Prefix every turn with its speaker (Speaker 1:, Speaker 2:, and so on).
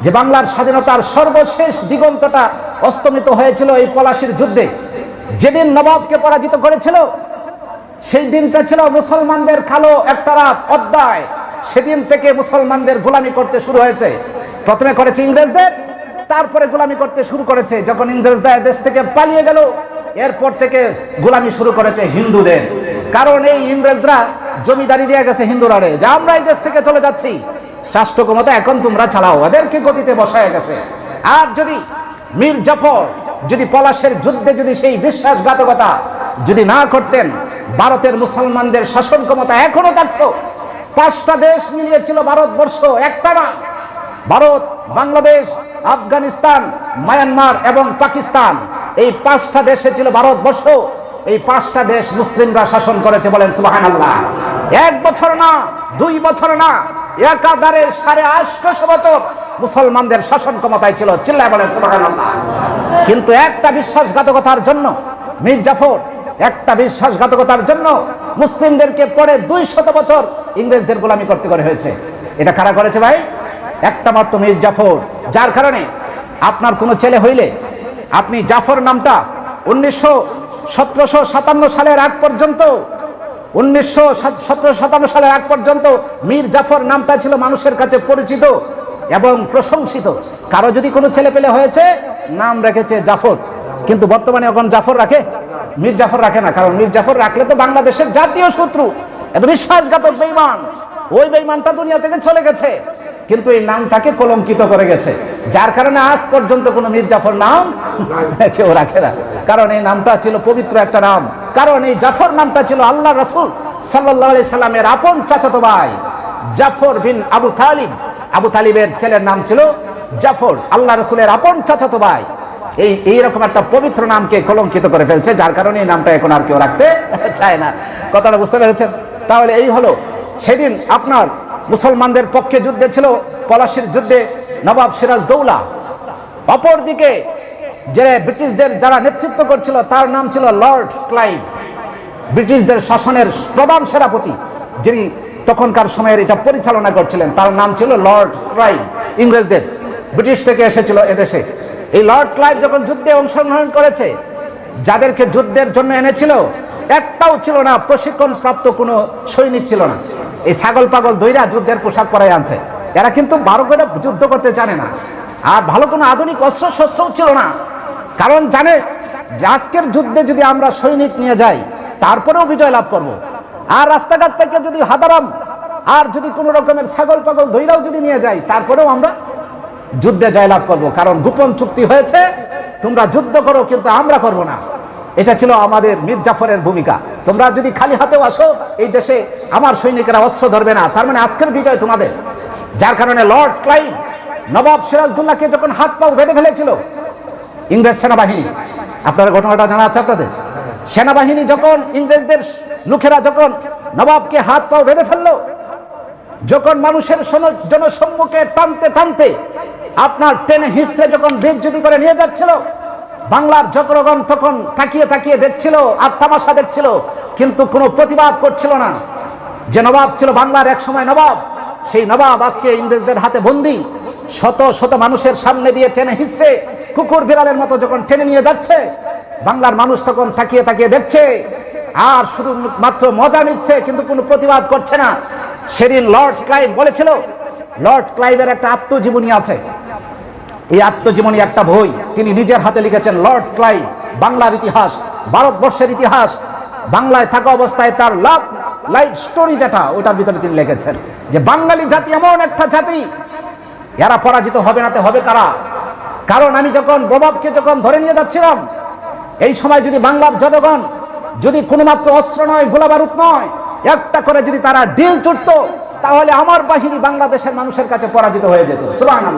Speaker 1: যে বাংলার স্বাধীনতার সর্বশেষ দিগন্তটা অস্তমিত হয়েছিল এই পলাশীর যুদ্ধে। যেদিন নবাবকে পরাজিত করেছিল সেই দিনটা ছিল মুসলমানদের কালো একটা রাত, অধ্যায়। সেদিন থেকে মুসলমানদের গোলামি করতে শুরু হয়েছে। প্রথমে করেছে ইংরেজদের, তারপরে গোলামি করতে শুরু করেছে। যখন ইংরেজরা দেশ থেকে পালিয়ে গেল, এরপর থেকে গোলামি শুরু করেছে হিন্দুদের। কারণ এই ইংরেজরা জমিদারি দিয়ে গেছে হিন্দুরা, যে আমরা এই দেশ থেকে চলে যাচ্ছি, রাষ্ট্র ক্ষমতা এখন তোমরা চালাও, ওদেরকে গতিতে বসায় গেছে। আর যদি মীর জাফর যদি পলাশের যুদ্ধে যদি সেই বিশ্বাসঘাতকতা যদি না করতেন, ভারতের মুসলমানদের শাসন ক্ষমতা এখনো থাকতো। 5টা দেশ মিলিয়েছিল ভারতবর্ষ, একটা না। ভারত, বাংলাদেশ, আফগানিস্তান, মায়ানমার এবং পাকিস্তান, এই 5টা দেশে ছিল ভারতবর্ষ। এই 5টা দেশ মুসলিমরা শাসন করেছে, বলেন সুবহানাল্লাহ। 1 বছর না, 2 বছর না, একাধারে 850 বছর মুসলমানদের শাসন ক্ষমতায় ছিল, চিল্লায় বলেন সুবহানাল্লাহ। কিন্তু একটা বিশ্বাসঘাতকতার জন্য মীর জাফর, একটা বিশ্বাসঘাতকতার জন্য মুসলিমদেরকে পরে 200 বছর ইংরেজদের গোলামি করতে করে হয়েছে। এটা কারা করেছে ভাই? একটা মাত্র মীর জাফর। যার কারণে আপনার কোনো ছেলে হইলে আপনি জাফর নামটা 1757 সালের আগ পর্যন্ত, 1757 সালের আগ পর্যন্ত মীর জাফর নামটা ছিল মানুষের কাছে পরিচিত এবং প্রশংসিত। কারো যদি কোনো ছেলে পেলে হয়েছে, নাম রেখেছে জাফর। কিন্তু বর্তমানে এখন জাফর রাখে? মীর জাফর রাখে না। কারণ মীর জাফর রাখলে তো বাংলাদেশের জাতীয় শত্রু, এত বিশ্বাসঘাতক বেঈমান, ওই বেঈমানটা দুনিয়া থেকে চলে গেছে, কিন্তু এই নামটাকে কলঙ্কিত করে গেছে। যার কারণে আজ পর্যন্ত কোনো মীর জাফর নাম কেউ রাখে না। কারণ এই নামটা ছিল পবিত্র একটা নাম। কারণ এই জাফর নামটা ছিল আল্লাহ রাসূল সাল্লাল্লাহু আলাইহি সাল্লামের আপন চাচাতো ভাই জাফর বিন আবু তালিব। আবু তালিবের ছেলের নাম ছিল জাফর, আল্লাহ রাসূলের আপন চাচাতো ভাই। এইরকম একটা পবিত্র নামকে কলঙ্কিত করে ফেলছে, যার কারণে এই নামটা এখন আর কেউ রাখতে চায় না। কথাটা বুঝতে পেরেছেন? তাহলে এই হলো সেদিন আপনার মুসলমানদের পক্ষে যুদ্ধে ছিল পলাশীর যুদ্ধে নবাব সিরাজদৌলা। অপরদিকে যে ব্রিটিশদের যারা নেতৃত্ব করছিল তার নাম ছিল লর্ড ক্লাইভ, ব্রিটিশদের শাসনের প্রধান সেনাপতি, যিনি তখনকার সময়ের এটা পরিচালনা করছিলেন, তার নাম ছিল লর্ড ক্লাইভ। ইংরেজদের, ব্রিটিশ থেকে এসেছিল এদেশে। এই লর্ড ক্লাইভ যখন যুদ্ধে অংশগ্রহণ করেছে, যাদেরকে যুদ্ধের জন্য এনেছিল একটাও ছিল না প্রশিক্ষণ প্রাপ্ত কোনো সৈনিক ছিল না। এই ছাগল পাগল দইরা যুদ্ধের পোশাক পরাই আনছে। এরা কিন্তু ভালো করে যুদ্ধ করতে জানে না, আর ভালো কোনো আধুনিক অস্ত্র শস্ত্রও ছিল না। কারণ জানে যে আজকের যুদ্ধে যদি আমরা সৈনিক নিয়ে যাই তারপরেও বিজয় লাভ করব। আর রাস্তাঘাট থেকে যদি হাদারাম আর যদি কোনো রকমের ছাগল পাগল দইরাও যদি নিয়ে যাই তারপরেও আমরা যুদ্ধে জয়লাভ করব। কারণ গোপন চুক্তি হয়েছে, তোমরা যুদ্ধ করো কিন্তু আমরা করব না। এটা ছিল আমাদের মীর জাফরের ভূমিকা। তোমরা যদি খালি হাতেও আসো এই দেশে, আমার সৈনিকেরা অস্ত্র ধরবে না, তার মানে আজকের বিজয় তোমাদের। যার কারণে লর্ড ক্লাইভ নবাব সিরাজদৌল্লাহকে যখন হাত পাও বেঁধে ফেলেছিল ইংরেজ সেনাবাহিনী, আপনারা ঘটনাটা জানা আছে আপনাদের? সেনাবাহিনী যখন ইংরেজদের লোকেরা যখন নবাবকে হাত পাও বেঁধে ফেললো, যখন মানুষের জনসম্মুখে টানতে টানতে আপনার টেনে হিসড়ে যখন বেইজ্জতি করে নিয়ে যাচ্ছিল, বাংলার জনগণ তখন তাকিয়ে তাকিয়ে দেখছিল আর তামাশা দেখছিল, কিন্তু কোনো প্রতিবাদ করছিল না। যে নবাব ছিল বাংলার এক সময় নবাব, সেই নবাব আজকে ইংরেজদের হাতে বন্দী। শত শত মানুষের সামনে দিয়ে টেনে হিসড়ে কুকুর বিড়ালের মতো যখন টেনে নিয়ে যাচ্ছে, বাংলার মানুষ তখন তাকিয়ে তাকিয়ে দেখছে আর শুধু মাত্র মজা নিচ্ছে, কিন্তু কোনো প্রতিবাদ করছে না। সেদিন লর্ড ক্লাইভ বলেছিল, লর্ড ক্লাইভের একটা আত্মজীবনী আছে, এই আত্মজীবনী একটা বই তিনি নিজের হাতে লিখেছেন। লর্ড ক্লাইভ বাংলার ইতিহাস, ভারতবর্ষের ইতিহাস, বাংলায় থাকা অবস্থায় তার লাইফ স্টোরি যেটা, ওটার ভিতরে তিনি লিখেছেন যে বাঙালি জাতি এমন একটা জাতি, এরা পরাজিত হবে না, হবে কারা? কারণ আমি যখন নবাবকে যখন ধরে নিয়ে যাচ্ছিলাম, এই সময় যদি বাংলার জনগণ যদি কোনো মাত্র অস্ত্র নয়, গোলাবারুদ নয়, একটা করে যদি তারা ডিল চুটতো, তাহলে আমার বাহিনী বাংলাদেশের মানুষের কাছে পরাজিত হয়ে যেত। সুবহানাল্লাহ।